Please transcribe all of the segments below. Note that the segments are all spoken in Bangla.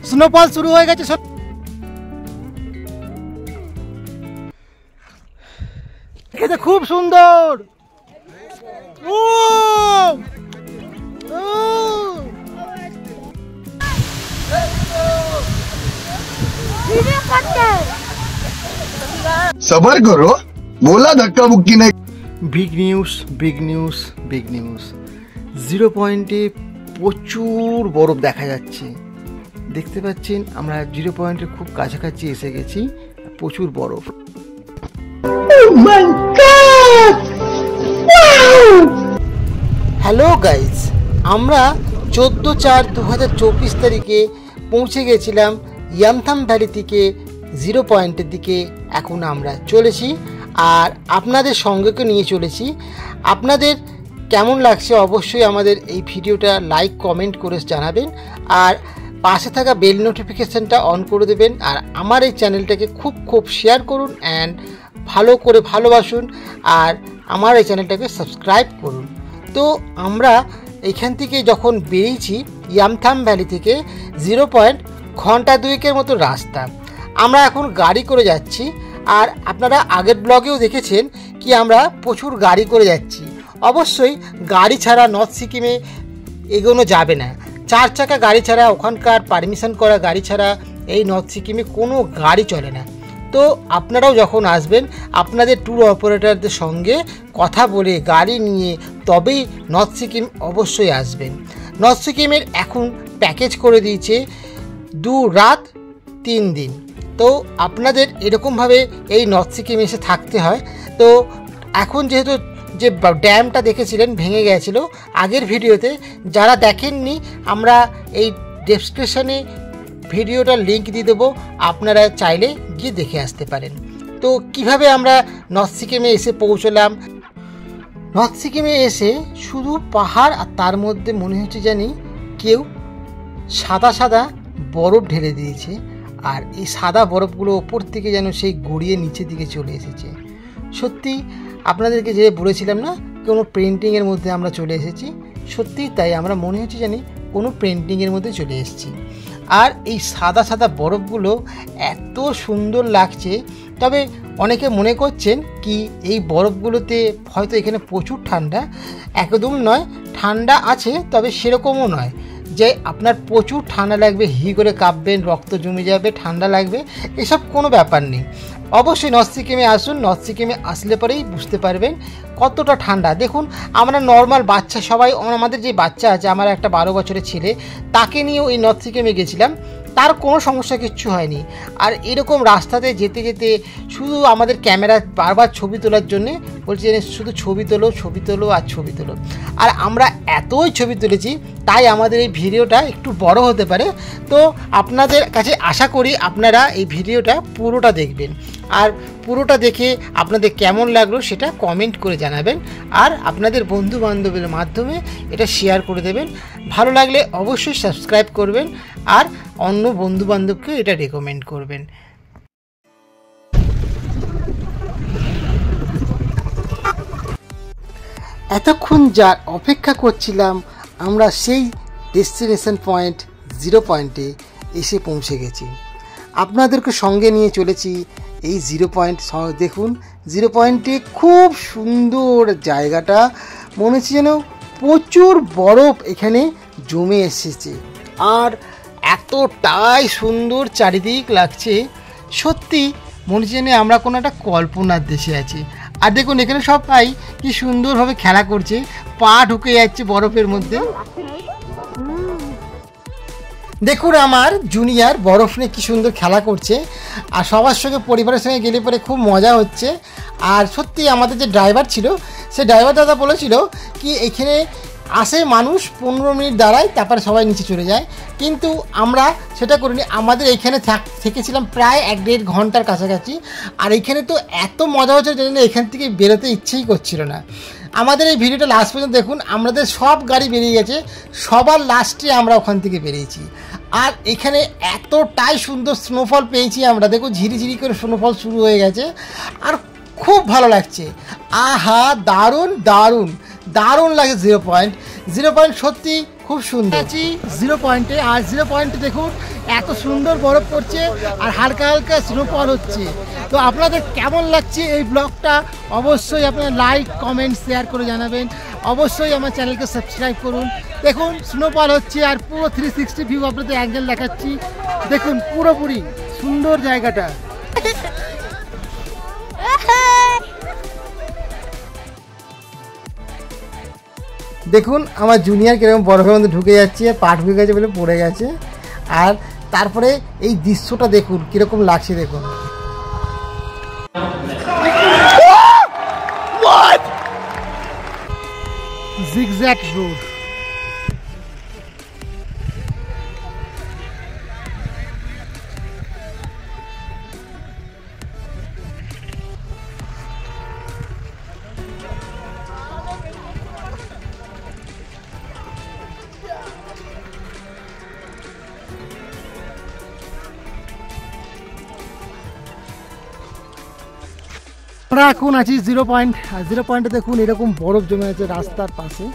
স্নোফল শুরু হয়ে গেছে। খেতে খুব সুন্দর। सबर करो, बोला धक्का मुक्की नहीं। Big news, big news, big news. 0 পয়েন্টে প্রচুর বরফ দেখা যাচ্ছে। দেখতে পাচ্ছেন আমরা 0 পয়েন্টের খুব কাছাকাছি এসে গেছি। প্রচুর বরফ। হ্যালো গাইজ, আমরা 14/4/2024 তারিখে পৌঁছে গেছিলাম ইয়ামথাম ভ্যালি থেকে 0 পয়েন্টের দিকে। এখন আমরা চলেছি আর আপনাদের সঙ্গেকে নিয়ে চলেছি। আপনাদের কেমন লাগছে অবশ্যই আমাদের এই ভিডিওটা লাইক কমেন্ট করে জানাবেন আর পাশে থাকা বেল নোটিফিকেশানটা অন করে দেবেন। আর আমার এই চ্যানেলটাকে খুব শেয়ার করুন অ্যান্ড ভালো করে ভালোবাসুন আর আমার এই চ্যানেলটাকে সাবস্ক্রাইব করুন। তো আমরা এখান থেকে যখন বেরিয়েছি ইয়ামথাম ভ্যালি থেকে 0 পয়েন্ট, ঘন্টা 2 মতো রাস্তা। আমরা এখন গাড়ি করে যাচ্ছি আর আপনারা আগের ব্লগেও দেখেছেন কি আমরা প্রচুর গাড়ি করে যাচ্ছি। অবশ্যই গাড়ি ছাড়া নর্থ সিকিমে এগোনো যাবে না। 4 চাকা গাড়ি ছাড়া, ওখানকার পারমিশন করা গাড়ি ছাড়া এই নর্থ সিকিমে কোনো গাড়ি চলে না। তো আপনারাও যখন আসবেন আপনাদের ট্যুর অপারেটরদের সঙ্গে কথা বলে গাড়ি নিয়ে তবেই নর্থ সিকিম অবশ্যই আসবেন। নর্থ সিকিমের এখন প্যাকেজ করে দিয়েছে 2 রাত 3 দিন। তো আপনাদের এরকমভাবে এই নর্থ সিকিম এসে থাকতে হয়। তো এখন যেহেতু যে ড্যামটা দেখেছিলেন ভেঙে গেছিলো আগের ভিডিওতে, যারা দেখেননি আমরা এই ডেসক্রিপশানে ভিডিওটার লিঙ্ক দিয়ে দেবো, আপনারা চাইলে গিয়ে দেখে আসতে পারেন। তো কিভাবে আমরা নর্থ সিকিমে এসে পৌঁছলাম। নর্থ সিকিমে এসে শুধু পাহাড় আর তার মধ্যে মনে হচ্ছে জানি কেউ সাদা সাদা বরফ ঢেলে দিয়েছে আর এই সাদা বরফগুলো ওপর থেকে যেন সেই গড়িয়ে নিচের দিকে চলে এসেছে। সত্যি আপনাদেরকে যে বলেছিলাম না কোনো পেন্টিংয়ের মধ্যে আমরা চলে এসেছি, সত্যিই তাই। আমরা মনে হচ্ছে জানি কোনো পেন্টিংয়ের মধ্যে চলে এসেছি। আর এই সাদা সাদা বরফগুলো এত সুন্দর লাগছে। তবে অনেকে মনে করছেন কি এই বরফগুলোতে হয়তো এখানে প্রচুর ঠান্ডা। একদম নয়, ঠান্ডা আছে তবে সেরকমও নয় যে আপনার প্রচুর ঠান্ডা লাগবে, হি করে কাঁপবেন, রক্ত জমে যাবে, ঠান্ডা লাগবে, এসব কোনো ব্যাপার নেই। অবশ্যই নর্থ সিকিমে আসুন, নর্থ সিকিমে আসলে পরেই বুঝতে পারবেন কতটা ঠান্ডা। দেখুন আমরা নর্মাল বাচ্চা সবাই, আমাদের যে বাচ্চা আছে, আমার একটা 12 বছরের ছেলে, তাকে নিয়েও এই নর্থ সিকিমে গেছিলাম, তার কোনো সমস্যা কিচ্ছু হয়নি। আর এরকম রাস্তাতে যেতে যেতে শুধু আমাদের ক্যামেরা বারবার ছবি তোলার জন্যে বলছে শুধু ছবি তোলো, ছবি তোলো আর ছবি তোলো। আর আমরা এতই ছবি তুলেছি তাই আমাদের এই ভিডিওটা একটু বড় হতে পারে। তো আপনাদের কাছে আশা করি আপনারা এই ভিডিওটা পুরোটা দেখবেন আর পুরোটা দেখে আপনাদের কেমন লাগলো সেটা কমেন্ট করে জানাবেন আর আপনাদের বন্ধু বান্ধবের মাধ্যমে এটা শেয়ার করে দেবেন। ভালো লাগলে অবশ্যই সাবস্ক্রাইব করবেন আর অন্য বন্ধু বান্ধবকে এটা রেকমেন্ড করবেন। এতক্ষণ যার অপেক্ষা করছিলাম আমরা সেই ডেস্টিনেশন পয়েন্ট 0 পয়েন্টে এসে পৌঁছে গেছি। আপনাদেরকে সঙ্গে নিয়ে চলেছি এই 0 পয়েন্ট। দেখুন 0 পয়েন্টে খুব সুন্দর জায়গাটা, মনে হচ্ছে যেন প্রচুর বরফ এখানে জমে এসেছে আর এতটাই সুন্দর চারিদিক লাগছে। সত্যি মনে হচ্ছে যেন আমরা কোনো একটা কল্পনার দেশে আছি। আর দেখুন এখানে সবাই কি সুন্দরভাবে খেলা করছে, পা ঢুকে যাচ্ছে বরফের মধ্যে। দেখুন আমার জুনিয়র বরফ নিয়ে কী সুন্দর খেলা করছে আর সবার সঙ্গে পরিবারের সঙ্গে গেলে পরে খুব মজা হচ্ছে। আর সত্যি আমাদের যে ড্রাইভার ছিল সে ড্রাইভার দাদা বলেছিল কি এখানে আসে মানুষ 15 মিনিট দাঁড়ায় তারপরে সবাই নিচে চলে যায়, কিন্তু আমরা সেটা করিনি। আমাদের এইখানে থেকেছিলাম প্রায় 1-1.5 ঘন্টার কাছাকাছি। আর এইখানে তো এত মজা হচ্ছে যে এখান থেকে বেরোতে ইচ্ছেই করছিল না। আমাদের এই ভিডিওটা লাস্ট পর্যন্ত দেখুন, আমাদের সব গাড়ি বেরিয়ে গেছে, সবার লাস্টে আমরা ওখান থেকে বেরিয়েছি। আর এখানে এতটাই সুন্দর স্নোফল পেয়েছি আমরা, দেখো ঝিরিঝিরি করে স্নোফল শুরু হয়ে গেছে আর খুব ভালো লাগছে। আহা দারুণ দারুণ দারুণ লাগে 0 পয়েন্ট। 0 পয়েন্ট সত্যি খুব সুন্দর আছি 0 পয়েন্টে। আর 0 পয়েন্টে দেখুন এত সুন্দর বরফ পড়ছে আর হালকা হালকা স্নোফল হচ্ছে। তো আপনাদের কেমন লাগছে এই ব্লগটা অবশ্যই আপনারা লাইক কমেন্ট শেয়ার করে জানাবেন। অবশ্যই আমার চ্যানেলকে সাবস্ক্রাইব করুন। দেখুন স্নোফল হচ্ছে আর পুরো 360 ভিউ আপনাদের অ্যাঙ্গেল দেখাচ্ছি। দেখুন পুরোপুরি সুন্দর জায়গাটা। দেখুন আমার জুনিয়র কিরকম বরফের মধ্যে ঢুকে যাচ্ছে, পা ঢুকে গেছে বলে পড়ে গেছে। আর তারপরে এই দৃশ্যটা দেখুন কিরকম লাগছে দেখুন। Zigzag road. আমরা এখন আছি 0 পয়েন্ট। আর 0 পয়েন্টে দেখুন এরকম বরফ জমে আছে রাস্তার পাশে।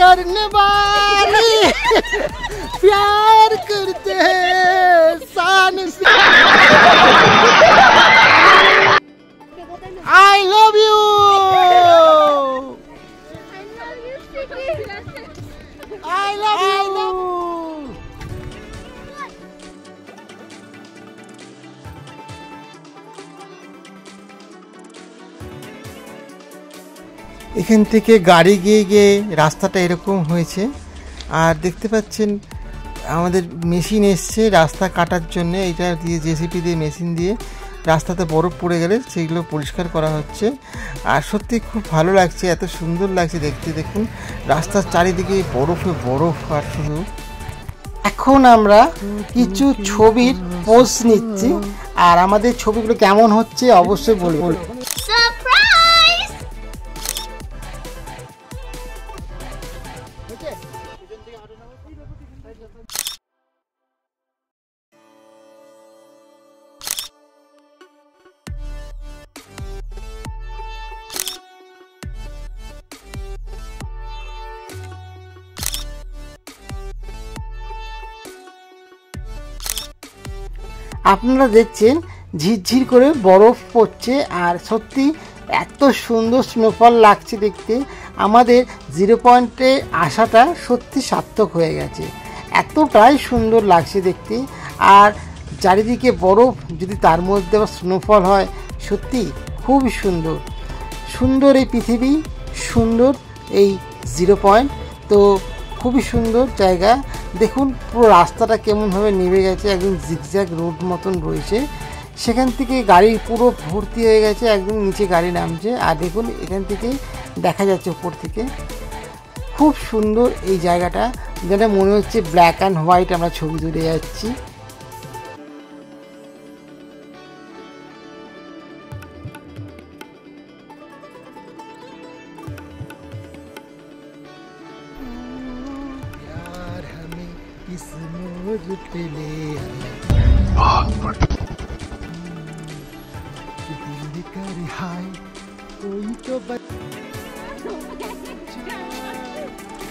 करने वाले प्यार करते हैं शान से। I love you. I love you. এখান থেকে গাড়ি গিয়ে গিয়ে রাস্তাটা এরকম হয়েছে। আর দেখতে পাচ্ছেন আমাদের মেশিন এসছে রাস্তা কাটার জন্য। এটা দিয়ে জেসিপি দিয়ে মেশিন দিয়ে রাস্তাতে বরফ পড়ে গেলে সেগুলো পরিষ্কার করা হচ্ছে। আর সত্যি খুব ভালো লাগছে, এত সুন্দর লাগছে দেখতে। দেখুন রাস্তার চারিদিকে বরফে বরফ। আর শুধু এখন আমরা কিছু ছবির পোজ নিচ্ছি। আর আমাদের ছবিগুলো কেমন হচ্ছে অবশ্যই বলবো। আপনারা দেখছেন ঝিরঝির করে বরফ পড়ছে আর সত্যি এত সুন্দর স্নোফল লাগছে দেখতে। আমাদের 0 পয়েন্টে আসাটা সত্যি সার্থক হয়ে গেছে, এতটাই সুন্দর লাগছে দেখতে। আর চারিদিকে বরফ, যদি তার মধ্যে আবার স্নোফল হয়, সত্যি খুবই সুন্দর। সুন্দর এই পৃথিবী, সুন্দর এই 0 পয়েন্ট। তো খুবই সুন্দর জায়গা। দেখুন পুরো রাস্তাটা কেমনভাবে নেমে গেছে, একদম জিগজ্যাগ রোড মতন রয়েছে। সেখান থেকে গাড়ি পুরো ভর্তি হয়ে গেছে, একদম নিচে গাড়ি নামছে। আর দেখুন এখান থেকে দেখা যাচ্ছে উপর থেকে, খুব সুন্দর এই জায়গাটা। যেটা মনে হচ্ছে ব্ল্যাক অ্যান্ড হোয়াইট আমরা ছবি তুলে যাচ্ছি। इस मोड़ पे ले दिल कर हाय कोई तो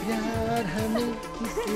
यार हमें किसी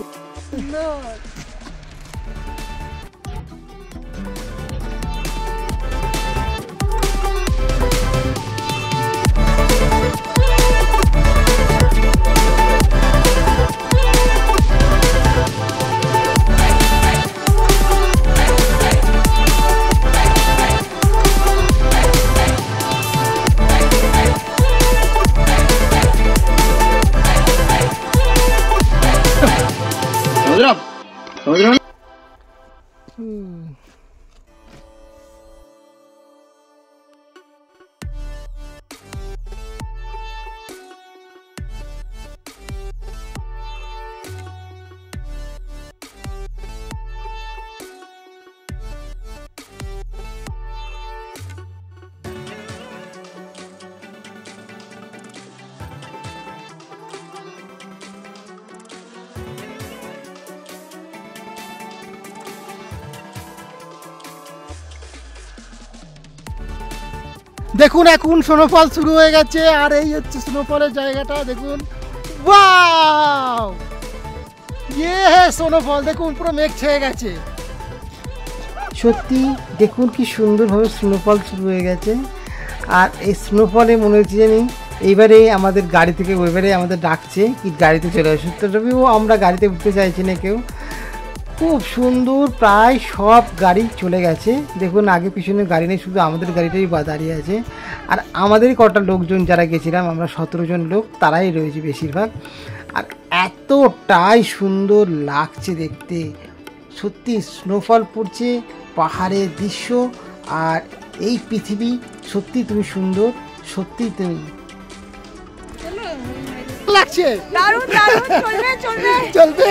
দেখুন এখন স্নোফল শুরু হয়ে গেছে, আর এই হচ্ছে স্নোফলের জায়গাটা দেখুন। ওয়াও, ইয়ে স্নোফল দেখুন পুরো মেঘ ছেয়ে গেছে। সত্যি দেখুন কি সুন্দরভাবে স্নোফল শুরু হয়ে গেছে। আর এই স্নোফলে মনে হচ্ছে জানি এইবারে আমাদের গাড়ি থেকে ওইবারে আমাদের ডাকছে কি গাড়িতে চলে আসে। তবেও আমরা গাড়িতে উঠতে চাইছি না কেউ। খুব সুন্দর, প্রায় সব গাড়ি চলে গেছে। দেখুন আগে পিছনে গাড়ি নেই, শুধু আমাদের গাড়িটাই দাঁড়িয়ে আছে। আর আমাদেরই কটা লোকজন যারা গেছিলাম, আমরা 17 জন লোক, তারাই রয়েছে বেশিরভাগ। আর এতটাই সুন্দর লাগছে দেখতে, সত্যি স্নোফল পড়ছে, পাহাড়ের দৃশ্য, আর এই পৃথিবী সত্যি তুমি সুন্দর, সত্যি তুমি লাগছে। দারুণ দারুণ, চলবে চলবে চলবে।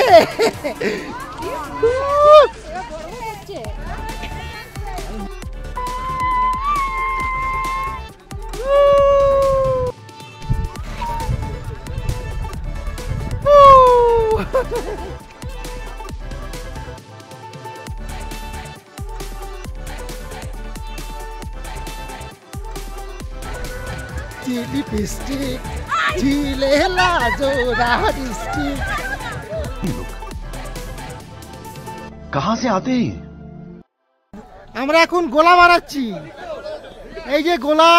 लिपस्टिक झीले लाजोरा डिस्ट्रिक। कहाँ से आते हैं? আমরা এখন গোলা বানাচ্ছি। এই যে গোলা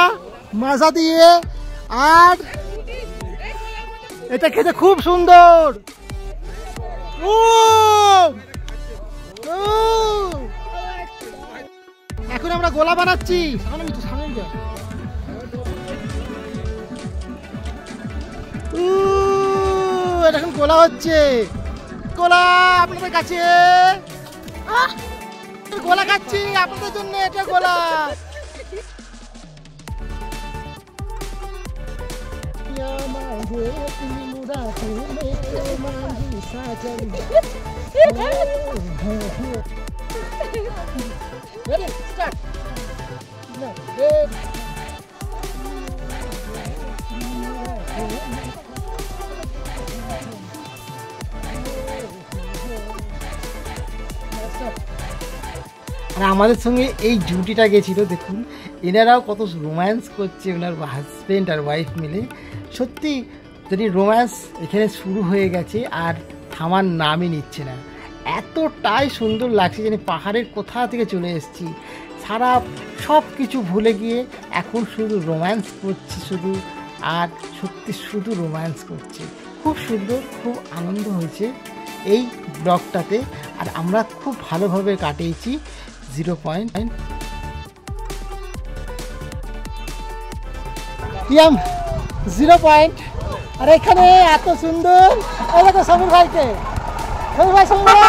মাজা দিয়ে, আর এটা খেতে খুব সুন্দর। ও এখন আমরা গোলা বানাচ্ছি। এটা এখন গোলা হচ্ছে। গোলা আপনাদের কাছে, গোলা খাচ্ছি আপনাদের জন্য, এটা গোলা। আর আমাদের সঙ্গে এই জুটিটা গেছিল, দেখুন এনারাও কত রোম্যান্স করছে, ওনার হাজব্যান্ড আর ওয়াইফ মিলে। সত্যি যদি রোম্যান্স এখানে শুরু হয়ে গেছে আর থামার নামই নিচ্ছে না। এতটাই সুন্দর লাগছে যেন পাহাড়ের কোথা থেকে চলে এসেছি, সারা সব কিছু ভুলে গিয়ে এখন শুধু রোম্যান্স করছি শুধু, আর সত্যি শুধু রোম্যান্স করছে। খুব সুন্দর, খুব আনন্দ হয়েছে এই ব্লগটাতে। আর আমরা খুব ভালোভাবে কাটিয়েছি 0 পয়েন্ট। Yam 0 point. আর এখানে এত সুন্দর, এই দেখো সমীর ভাইকে, সমীর ভাই, সমীর ভাই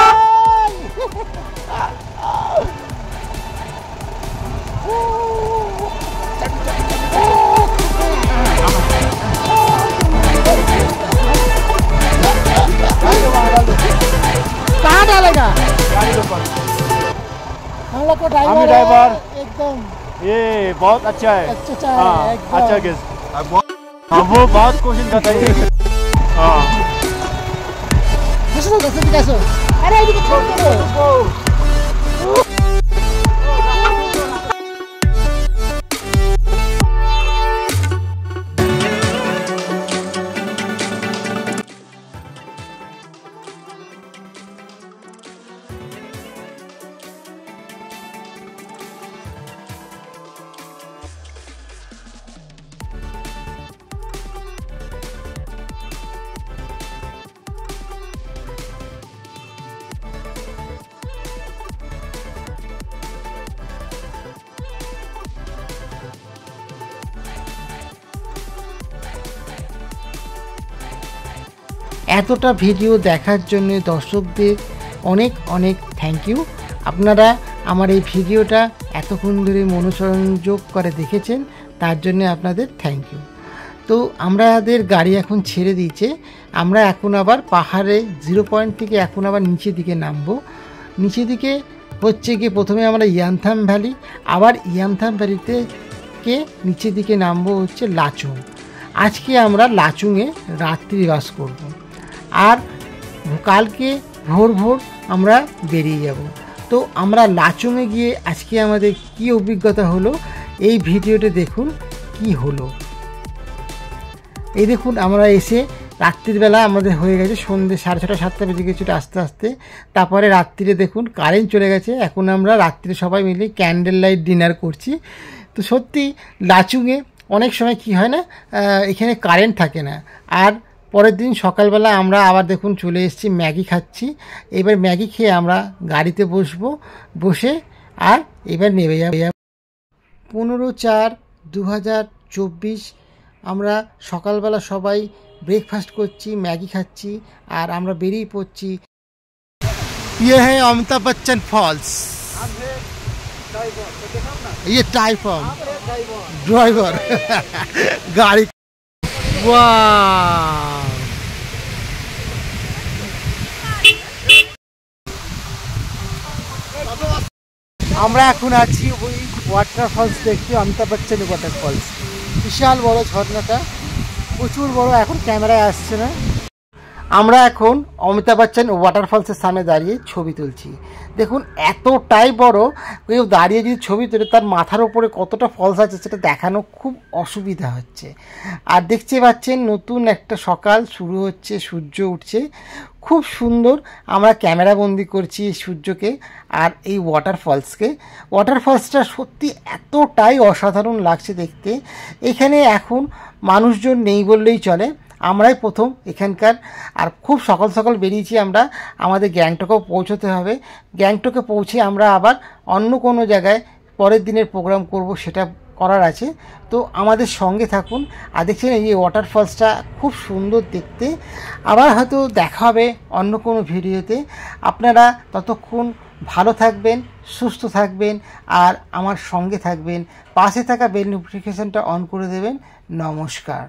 कहाँ डालेगा? हम लोग को ड्राइवर एकदम ये बहुत अच्छा है। अच्छा हाँ, है, अच्छा गेस। वो बहुत कोशिश करता है। हाँ कैसे? अरे ये छोड़ दो। এতটা ভিডিও দেখার জন্য দর্শকদের অনেক অনেক থ্যাংক ইউ। আপনারা আমার এই ভিডিওটা এতক্ষণ ধরে মনোসংযোগ করে দেখেছেন, তার জন্য আপনাদের থ্যাংক ইউ। তো আমাদের গাড়ি এখন ছেড়ে দিয়েছে, আমরা এখন আবার পাহাড়ে 0 পয়েন্ট থেকে এখন আবার নিচের দিকে নামবো। নিচের দিকে হচ্ছে গিয়ে প্রথমে আমরা ইয়ামথাম ভ্যালি, আবার ইয়ামথাম ভ্যালিতে নিচের দিকে নামবো হচ্ছে লাচুং। আজকে আমরা লাচুংয়ে রাত্রিবাস করব, আর কালকে ভোর ভোর আমরা বেরিয়ে যাব। তো আমরা লাচুংয়ে গিয়ে আজকে আমাদের কি অভিজ্ঞতা হলো এই ভিডিওতে দেখুন কি হলো। এই দেখুন আমরা এসে রাত্রিবেলা আমাদের হয়ে গেছে সন্ধ্যে 6:30 7টা বেজে গেছিলো আস্তে আস্তে। তারপরে রাত্রিরে দেখুন কারেন্ট চলে গেছে। এখন আমরা রাত্রিরে সবাই মিলে ক্যান্ডেল লাইট ডিনার করছি। তো সত্যি লাচুংয়ে অনেক সময় কি হয় না, এখানে কারেন্ট থাকে না। আর পরের দিন সকালবেলা আমরা আবার দেখুন চলে এসেছি, ম্যাগি খাচ্ছি। এবার ম্যাগি খেয়ে আমরা গাড়িতে বসে আর এবার নেমে যাব। 15/4/2024 আমরা সকালবেলা সবাই ব্রেকফাস্ট করছি, ম্যাগি খাচ্ছি আর আমরা বেরিয়ে পড়ছি। ये है अमिताभ बच्चन फॉल्स। ये टाइफॉन ड्राइवर गाड़ी। वाह, আমরা এখন আছি ওই ওয়াটারফলস দেখছি, অমিতাভ বচ্চন ওয়াটারফলস। বিশাল বড় ঝর্ণাটা, প্রচুর বড়, এখন ক্যামেরায় আসছে না। আমরা এখন অমিতাভ বচ্চন ওয়াটারফলসের সামনে দাঁড়িয়ে ছবি তুলছি। দেখুন এতটাই বড়, কেউ দাঁড়িয়ে যদি ছবি তোলে তার মাথার ওপরে কতটা ফলস আছে সেটা দেখানো খুব অসুবিধা হচ্ছে। আর দেখতে পাচ্ছেন নতুন একটা সকাল শুরু হচ্ছে, সূর্য উঠছে, খুব সুন্দর। আমরা ক্যামেরা বন্দি করছি সূর্যকে আর এই ওয়াটারফলসটা সত্যি এতটাই অসাধারণ লাগছে দেখতে। এখানে এখন মানুষজন নেই বললেই চলে, আমরাই প্রথম এখানকার। আর খুব সকাল সকাল বেরিয়েছি আমরা, আমাদের গ্যাংটকেও পৌঁছতে হবে। গ্যাংটকে পৌঁছে আমরা আবার অন্য কোনো জায়গায় পরের দিনের প্রোগ্রাম করব, সেটা করার আছে। তো আমাদের সঙ্গে থাকুন। আর দেখছেন এই ওয়াটারফলসটা খুব সুন্দর দেখতে। আবার হয়তো দেখা হবে অন্য কোনো ভিডিওতে। আপনারা ততক্ষণ ভালো থাকবেন, সুস্থ থাকবেন আর আমার সঙ্গে থাকবেন। পাশে থাকা বেল নোটিফিকেশানটা অন করে দেবেন। নমস্কার।